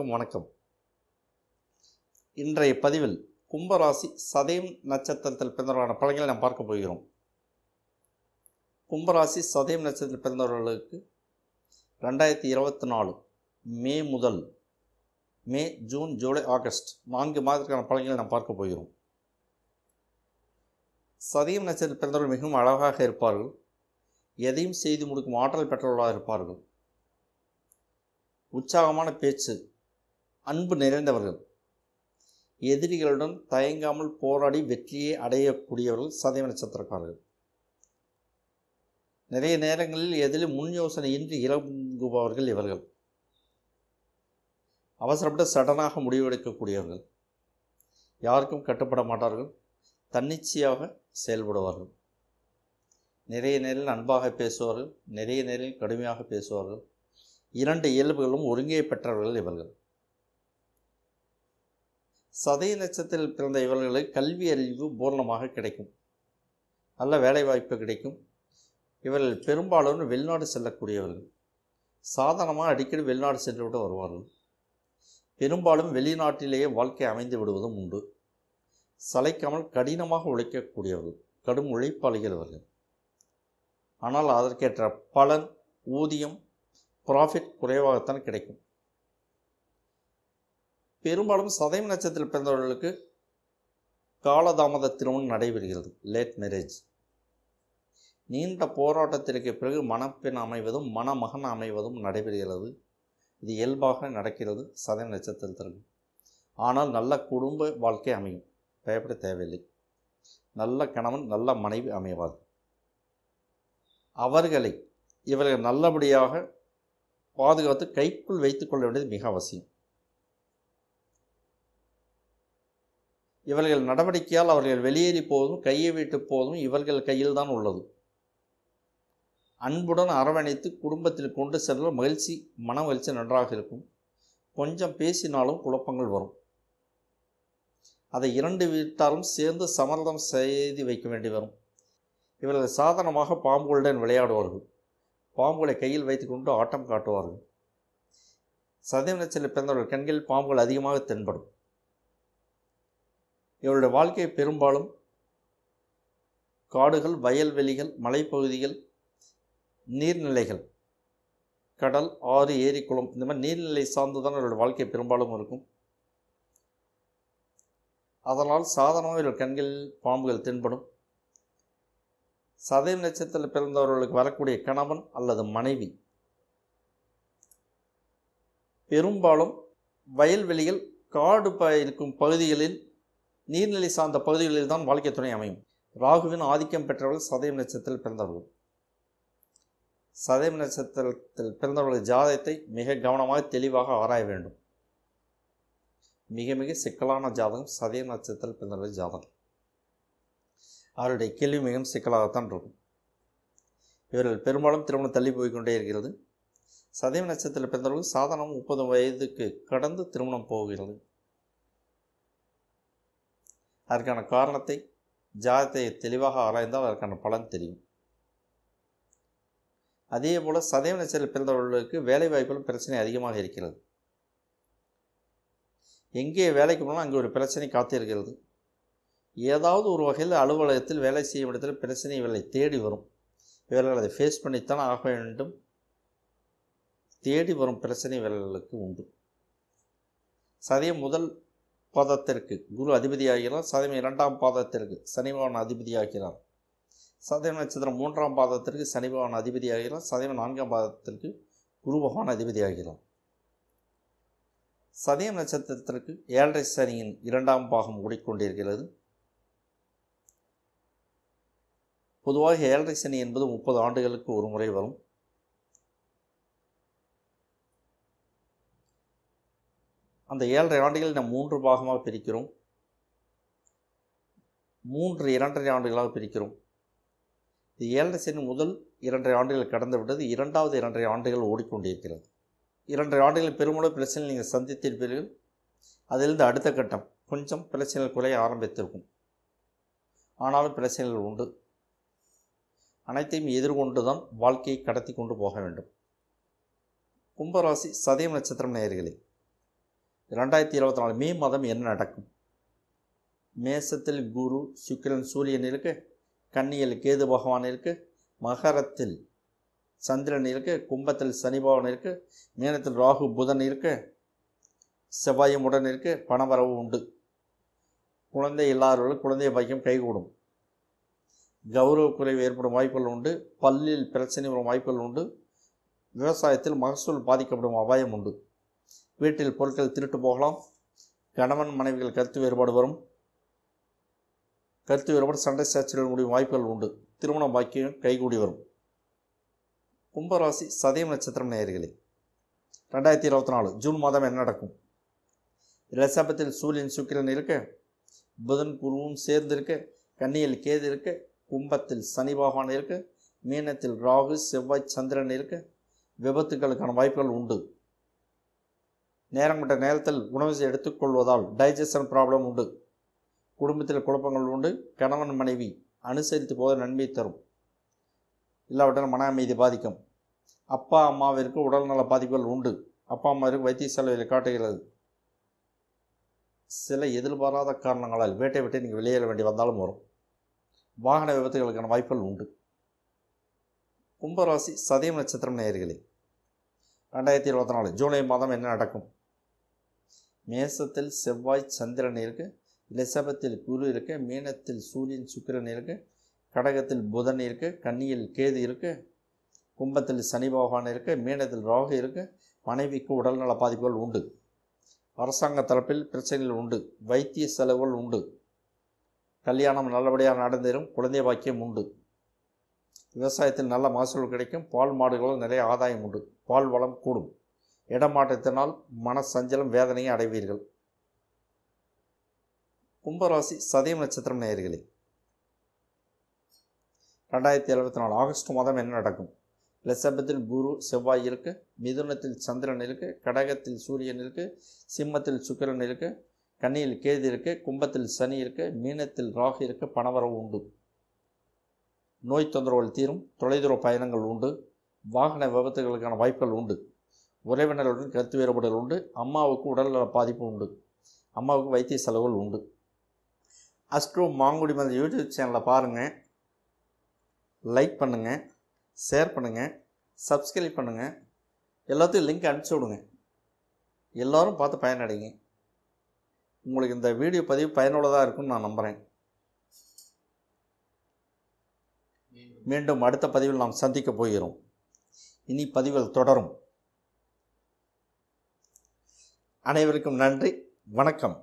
அனைவருக்கும் வணக்கம். இன்றைய பதிவில் கும்பராசி சதயம் நட்சத்திரத்தில் பிறந்தவர்களான பலன்களை நாம் பார்க்க போகிறோம். கும்பராசி சதயம் நட்சத்திரத்தில் பிறந்தவர்களுக்கு 2024 மே முதல் மே, ஜூன், ஜூலை, ஆகஸ்ட் 4 மாதத்திற்கான பலன்களை நாம் பார்க்க போகிறோம். சதயம் நட்சத்திரத்தில் பிறந்தவர்கள் மிகவும் அழகாக இருப்பார்கள். எதையும் செய்து முடிக்கும் ஆற்றல் பெற்றவர்களாக இருப்பார்கள். உற்சாகமான பேச்சு, அன்பு நிறைந்தவர்கள், எதிரிகளுடன் தயங்காமல் போராடி வெற்றியை அடையக்கூடியவர்கள் சதயம் நட்சத்திரக்காரர்கள். நிறைய நேரங்களில் எதிலும் முன் யோசனையின்றி இறங்குபவர்கள் இவர்கள். அவசரப்பட்டு சடனாக முடிவெடுக்கக்கூடியவர்கள். யாருக்கும் கட்டுப்பட மாட்டார்கள். தன்னிச்சையாக செயல்படுவார்கள். நிறைய நேரில் அன்பாக பேசுவார்கள், நிறைய நேரில் கடுமையாக பேசுவார்கள். இரண்டு இயல்புகளும் ஒருங்கே பெற்றவர்கள் இவர்கள். சதய நட்சத்திரத்தில் பிறந்த இவர்களுக்கு கல்வி அறிவு பூர்ணமாக கிடைக்கும். நல்ல வேலைவாய்ப்பு கிடைக்கும். இவர்கள் பெரும்பாலும் வெளிநாடு செல்லக்கூடியவர்கள். சாதாரணமாக அடிக்கடி வெளிநாடு சென்றுவிட்டு வருவார்கள். பெரும்பாலும் வெளிநாட்டிலேயே வாழ்க்கை அமைந்து விடுவதும் உண்டு. சளைக்காமல் கடினமாக உழைக்கக்கூடியவர்கள், கடும் உழைப்பாளிகள் இவர்கள். ஆனால் அதற்கேற்ற பலன், ஊதியம், ப்ராஃபிட் குறைவாகத்தான் கிடைக்கும். பெரும்பாலும் சதயம் நட்சத்திரத்தில் பிறந்தவர்களுக்கு காலதாமத திருமணம் நடைபெறுகிறது, லேட் மேரேஜ். நீண்ட போராட்டத்திற்கு பிறகு மணப்பெண் அமைவதும் மணமகன் அமைவதும் நடைபெறுகிறது. இது இயல்பாக நடக்கிறது சதயம் நட்சத்திரத்திற்கு. ஆனால் நல்ல குடும்ப வாழ்க்கை அமையும், பயப்பட தேவையில்லை. நல்ல கணவன், நல்ல மனைவி அமைவார். அவர்களை இவர்கள் நல்லபடியாக பாதுகாத்து கைக்குள் வைத்துக் கொள்ள வேண்டியது மிக அவசியம். இவர்கள் நடவடிக்கையால் அவர்கள் வெளியேறி போவதும் கையை விட்டு போவதும் இவர்கள் கையில் தான் உள்ளது. அன்புடன் அரவணைத்து குடும்பத்தில் கொண்டு செல்ல மகிழ்ச்சி, மன மகிழ்ச்சி நன்றாக இருக்கும். கொஞ்சம் பேசினாலும் குழப்பங்கள் வரும். அதை இரண்டு வீட்டாரும் சேர்ந்து சமரதம் செய்து வைக்க வேண்டி வரும். இவர்கள் சாதாரணமாக பாம்புகளுடன் விளையாடுவார்கள். பாம்புகளை கையில் வைத்துக்கொண்டு ஆட்டம் காட்டுவார்கள். சதயம் நட்சத்திரத்தில் பிறந்தவர்கள் கண்களில் பாம்புகள் அதிகமாக தென்படும். இவருடைய வாழ்க்கை பெரும்பாலும் காடுகள், வயல்வெளிகள், மலைப்பகுதிகள், நீர்நிலைகள், கடல், ஆறு, ஏரி, குளம், இந்த மாதிரி நீர்நிலை சார்ந்துதான் இவருடைய வாழ்க்கை பெரும்பாலும் இருக்கும். அதனால் சாதாரணமாக இவர்கள் கண்களில் பாம்புகள் தென்படும். சதயம் நட்சத்திரத்தில் பிறந்தவர்களுக்கு வரக்கூடிய கணவன் அல்லது மனைவி பெரும்பாலும் வயல்வெளிகள், காடு இருக்கும் பகுதிகளில், நீர்நிலை சார்ந்த பகுதிகளில் தான் வாழ்க்கை துணை அமையும். ராகுவின் ஆதிக்கம் பெற்றவர்கள் சதயம் நட்சத்திரத்தில் பிறந்தவர்கள். சதயம் நட்சத்திரத்தில் பிறந்தவர்கள் ஜாதகத்தை மிக கவனமாக தெளிவாக ஆராய வேண்டும். மிக மிக சிக்கலான ஜாதகம் சதயம் நட்சத்திரத்தில் பிறந்தவர்கள் ஜாதகம். அவருடைய கேள்வி மிகவும் சிக்கலாகத்தான் இருக்கும். இவர்கள் பெரும்பாலும் திருமணம் தள்ளி போய்கொண்டே இருக்கிறது. சதயம் நட்சத்திரத்தில் பிறந்தவர்கள் சாதாரண 30 வயதுக்கு கடந்து திருமணம் போகிறது. அதற்கான காரணத்தை ஜாதகத்தை தெளிவாக ஆராய்ந்தால் அதற்கான பலன் தெரியும். அதே போல் சதயம் நட்சத்திரத்தில் பிறந்தவர்களுக்கு வேலை வாய்ப்பில் பிரச்சனை அதிகமாக இருக்கிறது. எங்கே வேலைக்கு போனால் அங்கே ஒரு பிரச்சனை காத்திருக்கிறது. ஏதாவது ஒரு வகையில் அலுவலகத்தில் வேலை செய்யும் இடத்தில் பிரச்சனை இவர்களை தேடி வரும். இவர்கள் அதை ஃபேஸ் பண்ணித்தான் ஆக வேண்டும். தேடி வரும் பிரச்சனை இவர்களுக்கு உண்டு. சதயம் முதல் பாதத்திற்கு குரு அதிபதியாகிறார். சதயம் 2ஆம் பாதத்திற்கு சனி பகவான் அதிபதியாகிறார். சதயம் நட்சத்திரம் 3ஆம் பாதத்திற்கு சனி பகவான் அதிபதியாகிறார். சதயம் 4ஆம் பாதத்திற்கு குரு பகவான் அதிபதியாகிறார். சதயம் நட்சத்திரத்திற்கு 7.5 சனியின் 2ஆம் பாகம் ஓடிக்கொண்டிருக்கிறது. பொதுவாக 7.5 சனி என்பது 30 ஆண்டுகளுக்கு ஒரு முறை வரும். அந்த 7.5 ஆண்டுகள் நாம் 3 பாகமாக பிரிக்கிறோம். 3 2.5 ஆண்டுகளாக பிரிக்கிறோம். இது 7.5 சனி முதல் 2.5 ஆண்டுகள் கடந்து விட்டது. இரண்டாவது 2.5 ஆண்டுகள் ஓடிக்கொண்டிருக்கிறது. 2.5 ஆண்டுகள் பெருமளவு பிரச்சனை நீங்கள் சந்தித்திருப்பீர்கள். அதிலிருந்து அடுத்த கட்டம் கொஞ்சம் பிரச்சனைகள் குறைய ஆரம்பித்திருக்கும். ஆனாலும் பிரச்சனைகள் உண்டு. அனைத்தையும் எதிர்கொண்டு தான் வாழ்க்கையை கடத்தி கொண்டு போக வேண்டும். கும்பராசி சதயம் நட்சத்திரம் நேயர்களே, 2024 மே மாதம் என்ன நடக்கும்? மேசத்தில் குரு, சுக்கிரன், சூரியன் இருக்கு, கன்னியில் கேது பகவான் இருக்கு, மகரத்தில் சந்திரன் இருக்கு, கும்பத்தில் சனி பகவான் இருக்கு, மீனத்தில் ராகு புதன் இருக்கு, செவ்வாயும் உடன் இருக்கு, பணவரவு உண்டு. குழந்தை இல்லாதவர்கள் குழந்தை பாக்கியம் கைகூடும். கௌரவ குறைவு ஏற்படும் வாய்ப்புகள் உண்டு. பல்லில் பிரச்சனை வரும் வாய்ப்புகள் உண்டு. விவசாயத்தில் மகசூல் பாதிக்கப்படும் அபாயம் உண்டு. வீட்டில் பொருட்கள் திருட்டு போகலாம். கணவன் மனைவிகள் கருத்து வேறுபாடு வரும். கருத்து வேறுபாடு சண்டை சச்சரவுகள் முடியும் வாய்ப்புகள் உண்டு. திருமண பாக்கியம் கைகூடி வரும். கும்பராசி சதயம் நட்சத்திரம் நேயர்களே, 2024 ஜூன் மாதம் என்ன நடக்கும்? ரிஷபத்தில் சூரியன் சுக்கிரன் இருக்க, புதன் குருவும் சேர்ந்து இருக்க, கன்னியில் கேது இருக்க, கும்பத்தில் சனி பகவான் இருக்கு, மீனத்தில் ராகு செவ்வாய் சந்திரன் இருக்கு. விபத்துக்களுக்கான வாய்ப்புகள் உண்டு. நேரங்கட்ட நேரத்தில் உணவு எடுத்துக்கொள்வதால் டைஜஷன் ப்ராப்ளம் உண்டு. குடும்பத்தில் குழப்பங்கள் உண்டு. கணவன் மனைவி அனுசரித்து போத நன்மை தரும். இல்லாவிட்டால் மன அமைதி பாதிக்கும். அப்பா அம்மாவிற்கு உடல்நல பாதிப்புகள் உண்டு. அப்பா அம்மாவிற்கு வைத்திய செலவில் காட்டுகிறது. சில எதிர்பாராத காரணங்களால் வீட்டை விட்டு நீங்கள் வெளியேற வேண்டி வந்தாலும் வரும். வாகன விபத்துகளுக்கான வாய்ப்புகள் உண்டு. கும்பராசி சதயம் நட்சத்திரம் நேயர்களே, 2024 ஜூலை மாதம் என்ன நடக்கும்? மேசத்தில் செவ்வாய் சந்திரன் இருக்கு, ரிஷபத்தில் குரு இருக்கு, மீனத்தில் சூரியன் சுக்கிரன் இருக்கு, கடகத்தில் புதன் இருக்கு, கன்னியில் கேது இருக்கு, கும்பத்தில் சனி பகவான் இருக்கு, மீனத்தில் ராகு இருக்கு. மனைவிக்கு உடல்நல பாதிப்புகள் உண்டு. அரசாங்க தரப்பில் பிரச்சனைகள் உண்டு. வைத்திய செலவுகள் உண்டு. கல்யாணம் நல்லபடியாக நடந்தேறும். குழந்தை பாக்கியம் உண்டு. விவசாயத்தில் நல்ல மகசூல் கிடைக்கும். பால் மாடுகளால் நிறைய ஆதாயம் உண்டு. பால் வளம் கூடும். இடமாற்றத்தினால் மன சஞ்சலம் வேதனையை அடைவீர்கள். கும்பராசி சதயம் நட்சத்திரம் நேயர்களே, 2024 ஆகஸ்ட் மாதம் என்ன நடக்கும்? ரிஷபத்தில் குரு செவ்வாய் இருக்கு, மிதுனத்தில் சந்திரன் இருக்கு, கடகத்தில் சூரியன் இருக்கு, சிம்மத்தில் சுக்கிரன் இருக்கு, கன்னியில் கேது இருக்கு, கும்பத்தில் சனி இருக்கு, மீனத்தில் ராகு இருக்கு. பணவரவு உண்டு. நோய் தொந்தரவுகள் தீரும். தொலைதூர பயணங்கள் உண்டு. வாகன விபத்துகளுக்கான வாய்ப்புகள் உண்டு. உறவினர்களுடன் கருத்து வேறுபாடுகள் உண்டு. அம்மாவுக்கு உடல்நல பாதிப்பு உண்டு. அம்மாவுக்கு வைத்திய செலவுகள் உண்டு. அஸ்ட்ரோ மாங்குடி மந்த யூடியூப் சேனலை பாருங்கள், லைக் பண்ணுங்கள், ஷேர் பண்ணுங்கள், சப்ஸ்கிரைப் பண்ணுங்கள். எல்லாத்தையும் லிங்க் அனுப்பிச்சி விடுங்க. எல்லோரும் பார்த்து பயனடைங்க. உங்களுக்கு இந்த வீடியோ பதிவு பயனுள்ளதாக இருக்கும்னு நான் நம்புகிறேன். மீண்டும் அடுத்த பதிவில் நாம் சந்திக்க போகிறோம். இனி பதிவுகள் தொடரும். அனைவருக்கும் நன்றி, வணக்கம்.